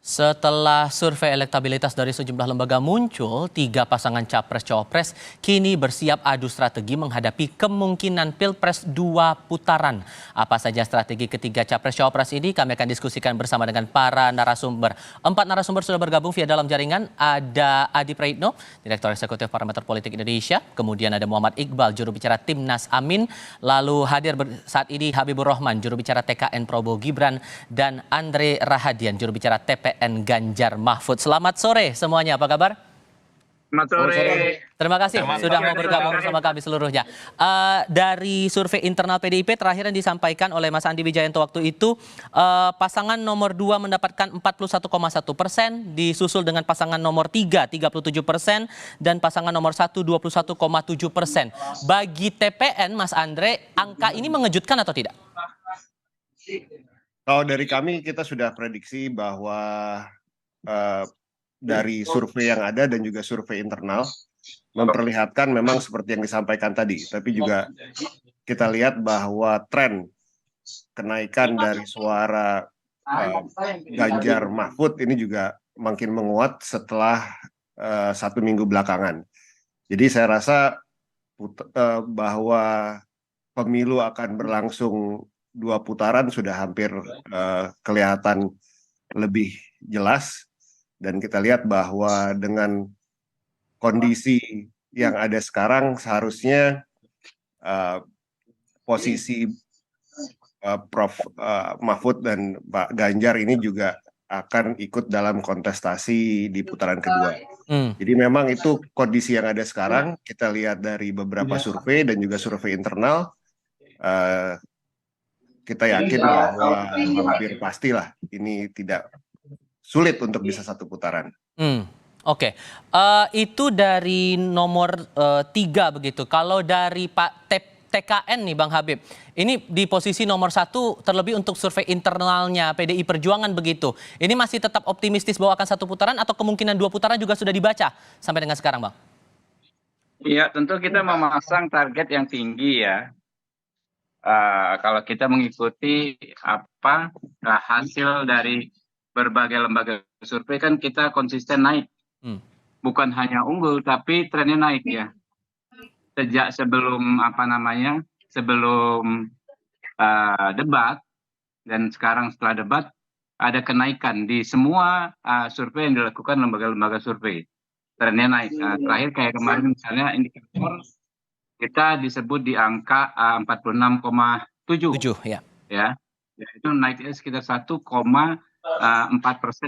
Setelah survei elektabilitas dari sejumlah lembaga muncul, 3 pasangan capres-cawapres kini bersiap adu strategi menghadapi kemungkinan Pilpres 2 putaran. Apa saja strategi ketiga capres-cawapres ini kami akan diskusikan bersama dengan para narasumber. 4 narasumber sudah bergabung via dalam jaringan. Ada Adi Praitno, Direktur Eksekutif Parameter Politik Indonesia. Kemudian ada Muhammad Iqbal, juru bicara Timnas Amin. Lalu hadir saat ini Habibur Rahman, juru bicara TKN Prabowo Gibran. Dan Andre Rahadian, juru bicara TPN Ganjar Mahfud. Selamat sore semuanya, apa kabar? Selamat sore. Terima kasih sudah mau bergabung bersama kami seluruhnya. Dari survei internal PDIP terakhir yang disampaikan oleh Mas Andi Wijayanto waktu itu, pasangan nomor 2 mendapatkan 41,1%, disusul dengan pasangan nomor 3, 37%, dan pasangan nomor 1, 21,7%. Bagi TPN, Mas Andre, angka ini mengejutkan atau tidak? Kalau dari kami, kita sudah prediksi bahwa dari survei yang ada dan juga survei internal memperlihatkan memang seperti yang disampaikan tadi. Tapi juga kita lihat bahwa tren kenaikan dari suara Ganjar Mahfud ini juga makin menguat setelah 1 minggu belakangan. Jadi saya rasa bahwa pemilu akan berlangsung 2 putaran sudah hampir kelihatan lebih jelas, dan kita lihat bahwa dengan kondisi yang ada sekarang seharusnya posisi Prof. Mahfud dan Pak Ganjar ini juga akan ikut dalam kontestasi di putaran kedua. Jadi memang itu kondisi yang ada sekarang. Kita lihat dari beberapa survei dan juga survei internal, kita yakin bahwa hampir pastilah ini tidak sulit untuk bisa 1 putaran. Oke. Itu dari nomor 3 begitu. Kalau dari Pak TKN nih Bang Habib, ini di posisi nomor 1 terlebih untuk survei internalnya PDI Perjuangan begitu. Ini masih tetap optimistis bahwa akan 1 putaran atau kemungkinan 2 putaran juga sudah dibaca sampai dengan sekarang, Bang? Iya, tentu kita memasang target yang tinggi ya. Kalau kita mengikuti hasil dari berbagai lembaga survei, kan kita konsisten naik. Bukan hanya unggul, tapi trennya naik ya. Sejak sebelum debat dan sekarang setelah debat ada kenaikan di semua survei yang dilakukan lembaga-lembaga survei. Trennya naik. Terakhir kayak kemarin misalnya indikator kita disebut di angka 46,7 ya. Ya, itu naiknya sekitar 1,4%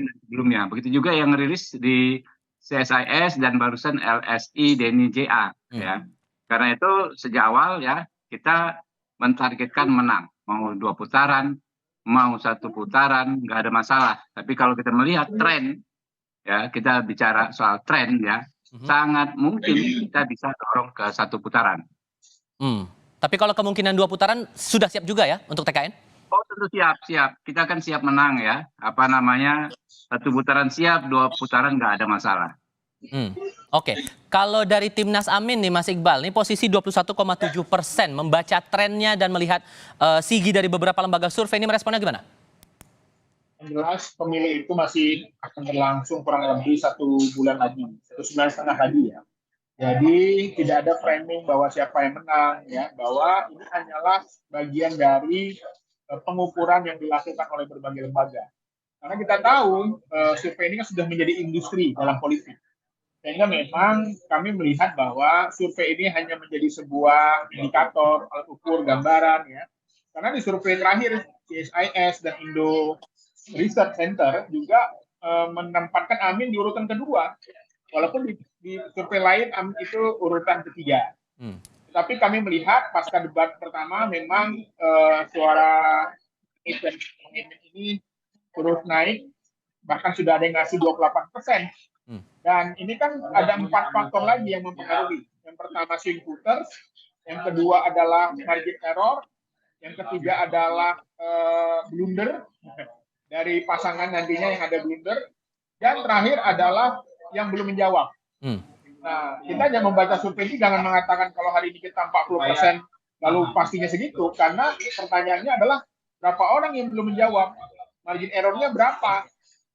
dari sebelumnya. Begitu juga yang rilis di CSIS dan barusan LSI Deni JA ya. Karena itu sejak awal ya kita mentargetkan menang, mau 2 putaran, mau 1 putaran, nggak ada masalah. Tapi kalau kita melihat tren ya, kita bicara soal tren ya, sangat mungkin kita bisa dorong ke 1 putaran. Tapi kalau kemungkinan 2 putaran sudah siap juga ya untuk TKN? Oh, tentu siap. Kita kan siap menang ya. 1 putaran siap, 2 putaran nggak ada masalah. Oke. Kalau dari Timnas Amin nih Mas Iqbal, ini posisi 21,7%, membaca trennya dan melihat sigi dari beberapa lembaga survei, ini meresponnya gimana? Yang jelas pemilu itu masih akan berlangsung kurang lebih 1 bulan lagi, 1,5 bulan lagi ya. Jadi tidak ada framing bahwa siapa yang menang ya, bahwa ini hanyalah bagian dari pengukuran yang dilakukan oleh berbagai lembaga. Karena kita tahu survei ini kan sudah menjadi industri dalam politik. Sehingga memang kami melihat bahwa survei ini hanya menjadi sebuah indikator, alat ukur, gambaran ya. Karena di survei terakhir CSIS dan Indo Research Center juga menempatkan Amin di urutan kedua. Walaupun di survei lain Amin itu urutan ketiga. Tapi kami melihat pasca debat pertama memang suara ini terus naik, bahkan sudah ada yang ngasih 28%. Dan ini kan ada 4 faktor lagi yang mempengaruhi. Yang pertama swing voters, yang kedua adalah margin error, yang ketiga adalah blunder dari pasangan nantinya yang ada blunder, dan terakhir adalah yang belum menjawab. Nah, kita jangan membaca survei ini, jangan mengatakan kalau hari ini kita 40%, lalu pastinya segitu, karena pertanyaannya adalah berapa orang yang belum menjawab, margin errornya berapa.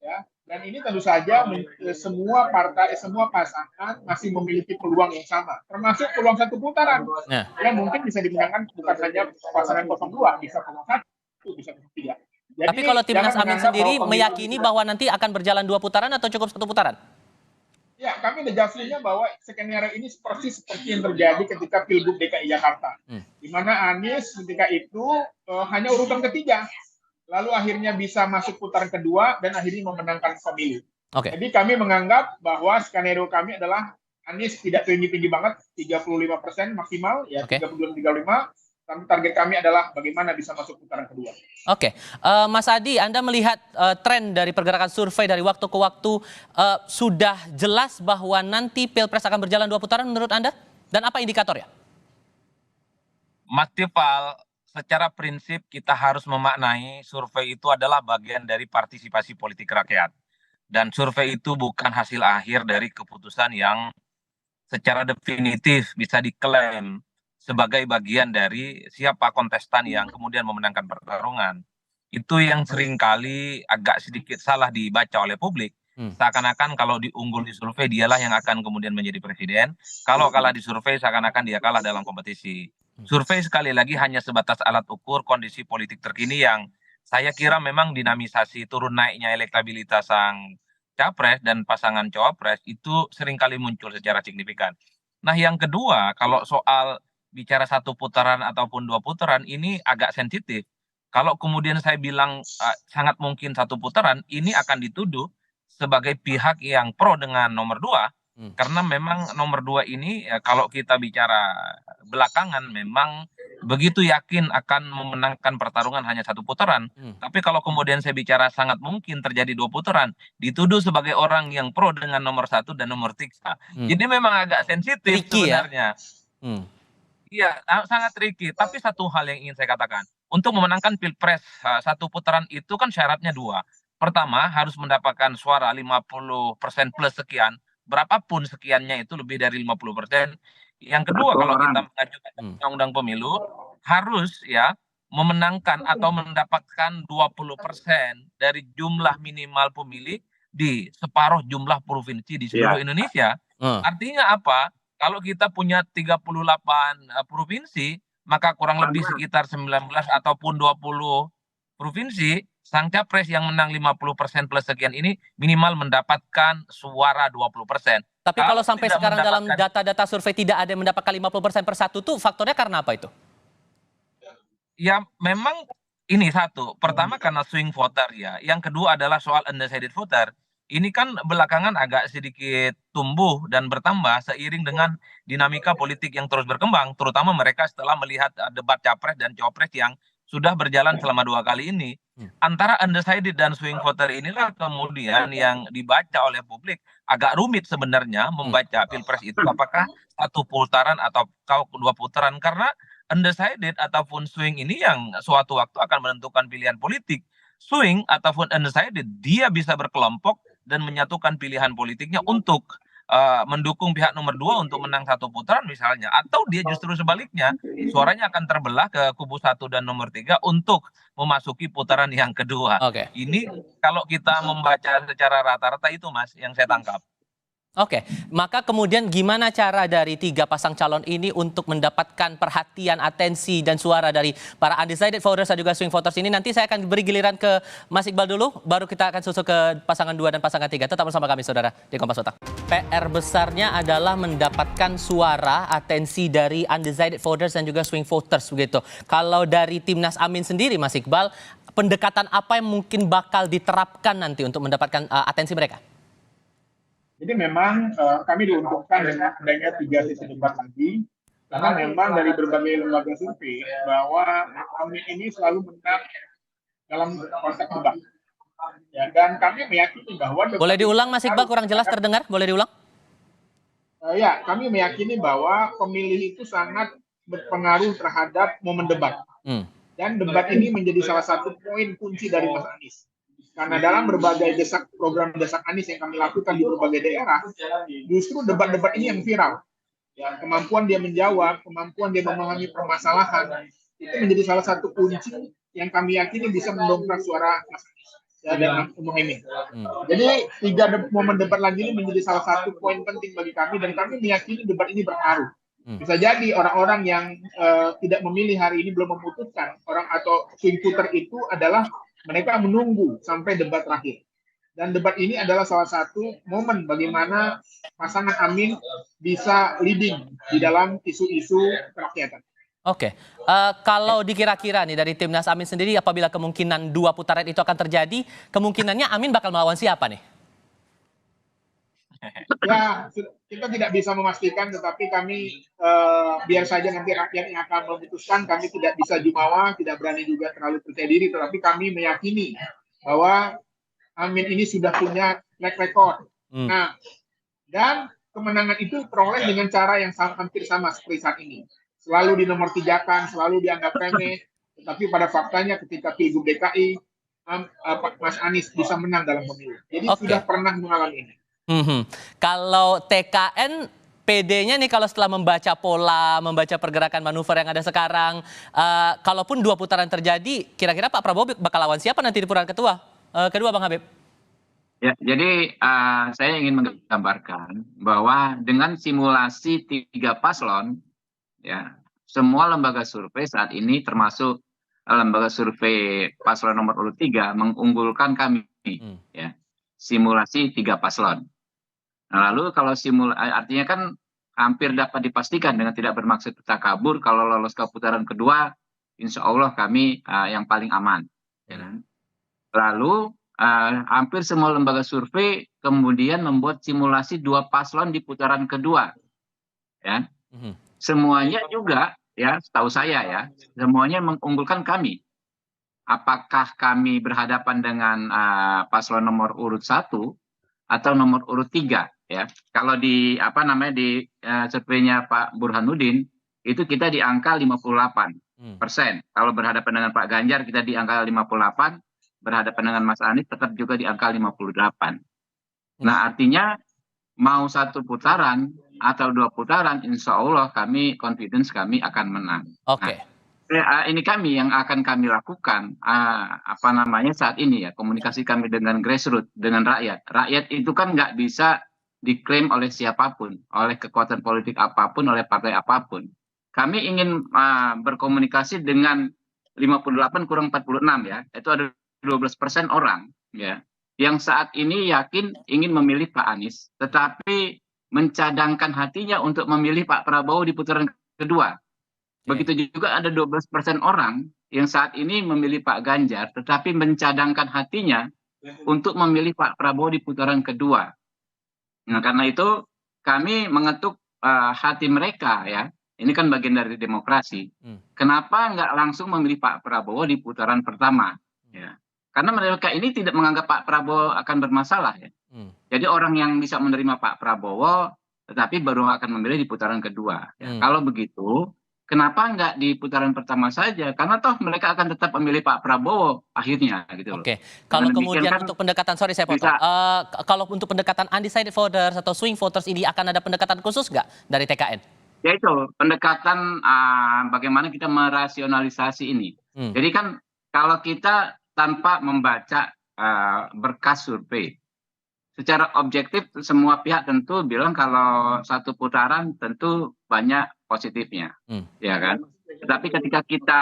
ya. Dan ini tentu saja semua partai, semua pasangan masih memiliki peluang yang sama, termasuk peluang satu putaran. Nah, Yang mungkin bisa dimenangkan bukan saja pasangan 02, bisa 01, bisa 03. Jadi tapi kalau Timnas jangan Amin menganggap sendiri bahwa pemilu meyakini itu- bahwa nanti akan berjalan 2 putaran atau cukup 1 putaran? Ya, kami negasinya bahwa skenario ini persis seperti yang terjadi ketika Pilgub DKI Jakarta, di mana Anies ketika itu hanya urutan ketiga, lalu akhirnya bisa masuk putaran kedua dan akhirnya memenangkan pemilu. Oke. Jadi kami menganggap bahwa skenario kami adalah Anies tidak tinggi-tinggi banget, 35% maksimal, ya Oke. 32-35. Tapi target kami adalah bagaimana bisa masuk putaran kedua. Oke, Mas Adi, Anda melihat tren dari pergerakan survei dari waktu ke waktu sudah jelas bahwa nanti Pilpres akan berjalan 2 putaran menurut Anda? Dan apa indikatornya? Mas Tifal, secara prinsip kita harus memaknai survei itu adalah bagian dari partisipasi politik rakyat. Dan survei itu bukan hasil akhir dari keputusan yang secara definitif bisa diklaim sebagai bagian dari siapa kontestan yang kemudian memenangkan pertarungan. Itu yang seringkali agak sedikit salah dibaca oleh publik. Seakan-akan kalau diunggul di survei dialah yang akan kemudian menjadi presiden. Kalau kalah di survei seakan-akan dia kalah dalam kompetisi. Survei sekali lagi hanya sebatas alat ukur kondisi politik terkini yang saya kira memang dinamisasi turun naiknya elektabilitas sang capres dan pasangan cawapres itu seringkali muncul secara signifikan. Nah yang kedua, kalau soal bicara 1 putaran ataupun 2 putaran ini agak sensitif. Kalau kemudian saya bilang sangat mungkin 1 putaran, ini akan dituduh sebagai pihak yang pro dengan nomor 2. Karena memang nomor 2 ini kalau kita bicara belakangan memang begitu yakin akan memenangkan pertarungan hanya 1 putaran. Tapi kalau kemudian saya bicara sangat mungkin terjadi 2 putaran, dituduh sebagai orang yang pro dengan nomor 1 dan nomor 3. Jadi memang agak sensitif Tricky ya? sebenarnya. Iya, sangat tricky. Tapi satu hal yang ingin saya katakan, untuk memenangkan Pilpres 1 putaran itu kan syaratnya 2. Pertama, harus mendapatkan suara 50% plus sekian, berapapun sekiannya itu lebih dari 50%. Yang kedua, kalau kita mengajukan undang-undang pemilu, harus ya memenangkan atau mendapatkan 20% dari jumlah minimal pemilih di separuh jumlah provinsi di seluruh Indonesia. Artinya apa? Kalau kita punya 38 provinsi, maka kurang lebih sekitar 19 ataupun 20 provinsi, sang capres yang menang 50% plus sekian ini minimal mendapatkan suara 20%. Tapi kalau sampai tidak sekarang dalam mendapatkan- data-data survei tidak ada yang mendapatkan 50% per satu tuh faktornya karena apa itu? Ya memang ini satu. Pertama karena swing voter ya. Yang kedua adalah soal undecided voter. Ini kan belakangan agak sedikit tumbuh dan bertambah seiring dengan dinamika politik yang terus berkembang. Terutama mereka setelah melihat debat capres dan cawapres yang sudah berjalan selama 2 kali ini. Antara undecided dan swing voter inilah kemudian yang dibaca oleh publik agak rumit sebenarnya membaca Pilpres itu apakah 1 putaran atau 2 putaran. Karena undecided ataupun swing ini yang suatu waktu akan menentukan pilihan politik. Swing ataupun undecided, dia bisa berkelompok dan menyatukan pilihan politiknya untuk mendukung pihak nomor 2 untuk menang 1 putaran misalnya. Atau dia justru sebaliknya, suaranya akan terbelah ke kubu 1 dan nomor 3 untuk memasuki putaran yang kedua. Oke. Ini kalau kita membaca secara rata-rata itu Mas yang saya tangkap. Oke, maka kemudian gimana cara dari 3 pasang calon ini untuk mendapatkan perhatian, atensi, dan suara dari para undecided voters dan juga swing voters ini? Nanti saya akan beri giliran ke Mas Iqbal dulu, baru kita akan susul ke pasangan 2 dan pasangan 3. Tetap bersama kami, saudara, di Kompas Otak. PR besarnya adalah mendapatkan suara, atensi dari undecided voters dan juga swing voters, begitu. Kalau dari Timnas Amin sendiri, Mas Iqbal, pendekatan apa yang mungkin bakal diterapkan nanti untuk mendapatkan atensi mereka? Jadi memang kami diuntungkan dengan adanya 3 sesi debat lagi, karena memang dari berbagai lembaga survei bahwa kami ini selalu menang dalam konteks debat. Ya, dan kami meyakini bahwa boleh diulang Mas Iqbal, kurang jelas terdengar, boleh diulang? Ya, kami meyakini bahwa pemilih itu sangat berpengaruh terhadap momen debat. Dan debat ini menjadi salah satu poin kunci dari Mas Anies. Karena dalam berbagai program desak Anies yang kami lakukan di berbagai daerah, justru debat-debat ini yang viral. Ya, kemampuan dia menjawab, kemampuan dia memahami permasalahan, itu menjadi salah satu kunci yang kami yakini bisa mendongkrak suara Mas Anies. ya, dan Muhaimin. Hmm. Jadi momen debat lagi ini menjadi salah satu poin penting bagi kami, dan kami meyakini debat ini berpengaruh. Bisa jadi orang-orang yang tidak memilih hari ini belum memutuskan, orang atau swing voter itu adalah mereka menunggu sampai debat terakhir. Dan debat ini adalah salah satu momen bagaimana pasangan Amin bisa leading di dalam isu-isu kerakyatan. Oke, kalau dikira-kira nih dari Timnas Amin sendiri, apabila kemungkinan 2 putaran itu akan terjadi, kemungkinannya Amin bakal melawan siapa nih? Ya, kita tidak bisa memastikan, tetapi kami biar saja nanti rakyat yang akan memutuskan. Kami tidak bisa jumawa, tidak berani juga terlalu percaya diri, tetapi kami meyakini bahwa Amin ini sudah punya track record. Nah, dan kemenangan itu peroleh dengan cara yang hampir sama seperti saat ini. Selalu dinomor-tigakan, selalu dianggap remeh, tetapi pada faktanya ketika Pilgub DKI, Mas Anies bisa menang dalam pemilu. Jadi sudah pernah mengalami ini. Kalau TKN, PD-nya nih kalau setelah membaca pola, membaca pergerakan manuver yang ada sekarang, kalaupun 2 putaran terjadi, kira-kira Pak Prabowo bakal lawan siapa nanti di putaran kedua, Bang Habib? Ya, jadi saya ingin menggambarkan bahwa dengan simulasi 3 paslon, ya, semua lembaga survei saat ini termasuk lembaga survei paslon nomor urut 3 mengunggulkan kami, ya, simulasi 3 paslon. Nah, lalu kalau artinya kan hampir dapat dipastikan dengan tidak bermaksud takabur kalau lolos ke putaran kedua, insya Allah kami yang paling aman. Ya kan? Lalu hampir semua lembaga survei kemudian membuat simulasi 2 paslon di putaran kedua. Ya. Semuanya juga, ya, setahu saya ya, semuanya mengunggulkan kami. Apakah kami berhadapan dengan paslon nomor urut 1 atau nomor urut 3, ya. Kalau di surveinya Pak Burhanuddin itu kita di angka 58%. Kalau berhadapan dengan Pak Ganjar kita di angka 58%. Berhadapan dengan Mas Anies tetap juga di angka 58. Nah, artinya mau 1 putaran atau 2 putaran, insya Allah kami confidence kami akan menang. Oke. Nah, ini kami yang akan kami lakukan saat ini ya, komunikasi kami dengan grassroots, dengan rakyat. Rakyat itu kan nggak bisa diklaim oleh siapapun, oleh kekuatan politik apapun, oleh partai apapun. Kami ingin berkomunikasi dengan 58 kurang 46 ya, itu ada 12% orang ya yang saat ini yakin ingin memilih Pak Anies, tetapi mencadangkan hatinya untuk memilih Pak Prabowo di putaran kedua. Begitu juga ada 12% orang yang saat ini memilih Pak Ganjar, tetapi mencadangkan hatinya untuk memilih Pak Prabowo di putaran kedua. Nah, karena itu kami mengetuk hati mereka ya. Ini kan bagian dari demokrasi. Kenapa nggak langsung memilih Pak Prabowo di putaran pertama? Ya. Karena mereka ini tidak menganggap Pak Prabowo akan bermasalah ya. Jadi orang yang bisa menerima Pak Prabowo, tetapi baru akan memilih di putaran kedua. Ya. Kalau begitu, kenapa nggak di putaran pertama saja? Karena toh mereka akan tetap memilih Pak Prabowo akhirnya gitu loh. Oke. Kalau Dan kemudian kan untuk pendekatan, sorry saya potong. Kalau untuk pendekatan undecided voters atau swing voters ini akan ada pendekatan khusus nggak dari TKN? Ya itu pendekatan bagaimana kita merasionalisasi ini. Jadi kan kalau kita tanpa membaca berkas survei, secara objektif semua pihak tentu bilang kalau 1 putaran tentu banyak positifnya, ya kan. Tetapi ketika kita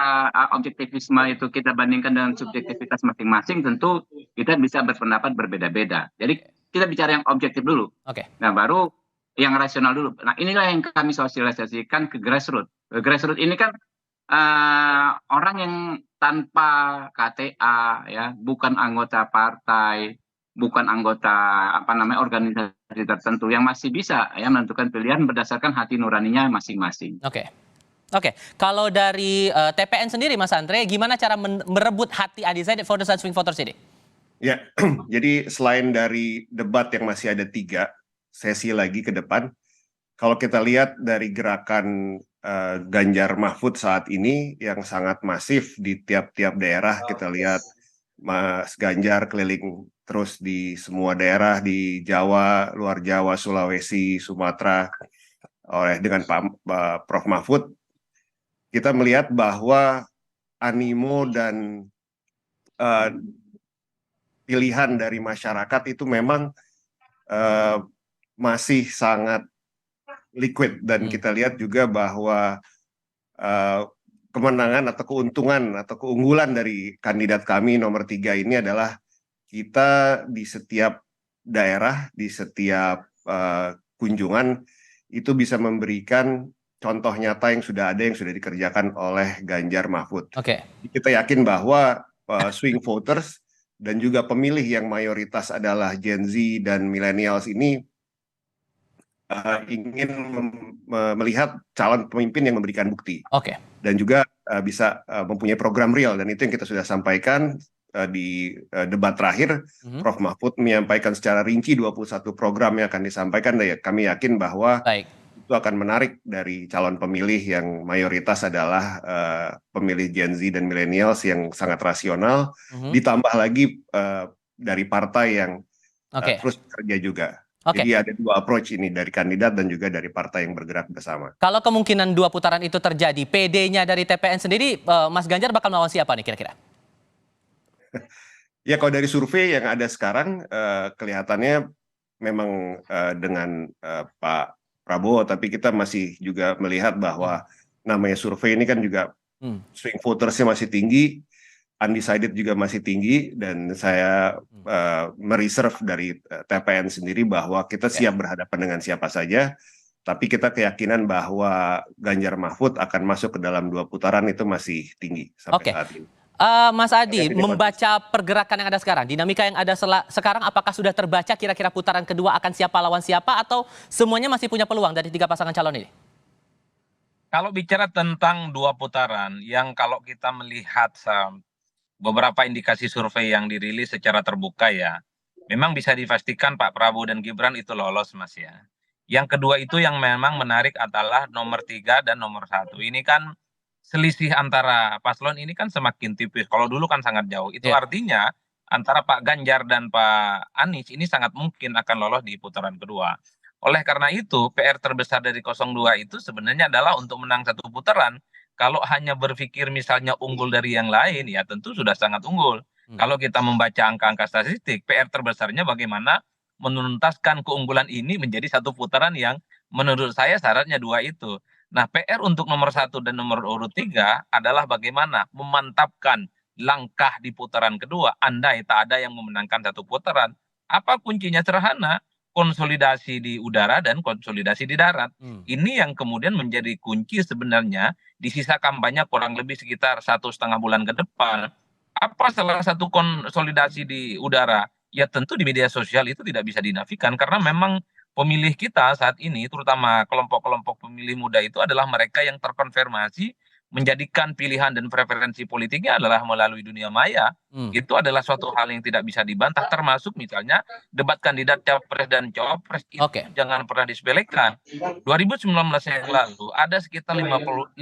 objektivisme itu kita bandingkan dengan subjektivitas masing-masing, tentu kita bisa berpendapat berbeda-beda. Jadi kita bicara yang objektif dulu. Nah, baru yang rasional dulu. Nah, inilah yang kami sosialisasikan ke grassroots. Grassroots ini kan orang yang tanpa KTA ya, bukan anggota partai, bukan anggota organisasi tertentu, yang masih bisa ya menentukan pilihan berdasarkan hati nuraninya masing-masing. Oke. Kalau dari TPN sendiri Mas Andre, gimana cara merebut hati undecided voters dan swing voters ini? Ya, jadi selain dari debat yang masih ada 3 sesi lagi ke depan, kalau kita lihat dari gerakan Ganjar Mahfud saat ini yang sangat masif di tiap-tiap daerah, kita lihat Mas Ganjar keliling terus di semua daerah di Jawa, luar Jawa, Sulawesi, Sumatera, dengan Prof Mahfud, kita melihat bahwa animo dan pilihan dari masyarakat itu memang masih sangat liquid, dan kita lihat juga bahwa kemenangan atau keuntungan atau keunggulan dari kandidat kami nomor 3 ini adalah kita di setiap daerah, di setiap kunjungan itu bisa memberikan contoh nyata yang sudah dikerjakan oleh Ganjar Mahfud. Oke. Kita yakin bahwa swing voters dan juga pemilih yang mayoritas adalah Gen Z dan millennials ini ingin melihat calon pemimpin yang memberikan bukti. Oke. Dan juga bisa mempunyai program real, dan itu yang kita sudah sampaikan di debat terakhir. Prof Mahfud menyampaikan secara rinci 21 program yang akan disampaikan, dan kami yakin bahwa itu akan menarik dari calon pemilih yang mayoritas adalah pemilih Gen Z dan millennials yang sangat rasional, ditambah lagi dari partai yang terus bekerja juga. Jadi ada dua approach ini, dari kandidat dan juga dari partai yang bergerak bersama. Kalau kemungkinan 2 putaran itu terjadi, PD-nya dari TPN sendiri, Mas Ganjar bakal melawan siapa nih kira-kira? Ya, kalau dari survei yang ada sekarang kelihatannya memang dengan Pak Prabowo, tapi kita masih juga melihat bahwa namanya survei ini kan juga swing votersnya masih tinggi, undecided juga masih tinggi, dan saya mereserve dari TPN sendiri bahwa kita siap berhadapan dengan siapa saja, tapi kita keyakinan bahwa Ganjar Mahfud akan masuk ke dalam 2 putaran itu masih tinggi sampai saat ini. Mas Adi, membaca pergerakan yang ada sekarang, dinamika yang ada sekarang, apakah sudah terbaca kira-kira putaran kedua akan siapa lawan siapa, atau semuanya masih punya peluang dari 3 pasangan calon ini? Kalau bicara tentang 2 putaran, yang kalau kita melihat beberapa indikasi survei yang dirilis secara terbuka ya, memang bisa dipastikan Pak Prabowo dan Gibran itu lolos, Mas ya. Yang kedua itu yang memang menarik adalah nomor 3 dan nomor 1. Ini kan selisih antara paslon ini kan semakin tipis. Kalau dulu kan sangat jauh. Itu artinya antara Pak Ganjar dan Pak Anies ini sangat mungkin akan lolos di putaran kedua. Oleh karena itu, PR terbesar dari 02 itu sebenarnya adalah untuk menang 1 putaran. Kalau hanya berpikir misalnya unggul dari yang lain, ya tentu sudah sangat unggul. Kalau kita membaca angka-angka statistik, PR terbesarnya bagaimana menuntaskan keunggulan ini menjadi 1 putaran yang menurut saya syaratnya 2 itu. Nah, PR untuk nomor 1 dan nomor urut 3 adalah bagaimana memantapkan langkah di putaran kedua, andai tak ada yang memenangkan 1 putaran. Apa kuncinya? Sederhana, konsolidasi di udara dan konsolidasi di darat. Ini yang kemudian menjadi kunci sebenarnya di sisa kampanye kurang lebih sekitar 1,5 bulan ke depan. Apa salah satu konsolidasi di udara? Ya tentu di media sosial itu tidak bisa dinafikan, karena memang pemilih kita saat ini, terutama kelompok-kelompok pemilih muda itu adalah mereka yang terkonfirmasi menjadikan pilihan dan preferensi politiknya adalah melalui dunia maya. Itu adalah suatu hal yang tidak bisa dibantah, termasuk misalnya debat kandidat capres dan cawapres itu jangan pernah disepelekan. 2019 yang lalu ada sekitar 55%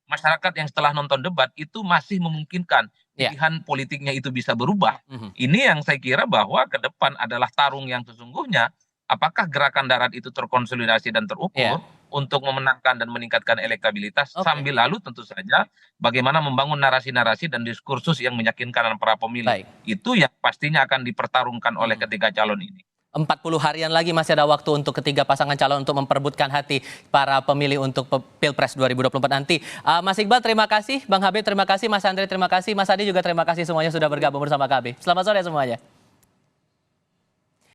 masyarakat yang setelah nonton debat itu masih memungkinkan pilihan politiknya itu bisa berubah. Ini yang saya kira bahwa ke depan adalah tarung yang sesungguhnya. Apakah gerakan darat itu terkonsolidasi dan terukur untuk memenangkan dan meningkatkan elektabilitas, sambil lalu tentu saja bagaimana membangun narasi-narasi dan diskursus yang meyakinkan para pemilih. Itu yang pastinya akan dipertarungkan oleh ketiga calon ini. 40 harian lagi masih ada waktu untuk ketiga pasangan calon untuk memperebutkan hati para pemilih untuk Pilpres 2024 nanti. Mas Iqbal terima kasih, Bang Habib terima kasih, Mas Andre terima kasih, Mas Adi juga terima kasih semuanya sudah bergabung bersama kami. Selamat sore semuanya.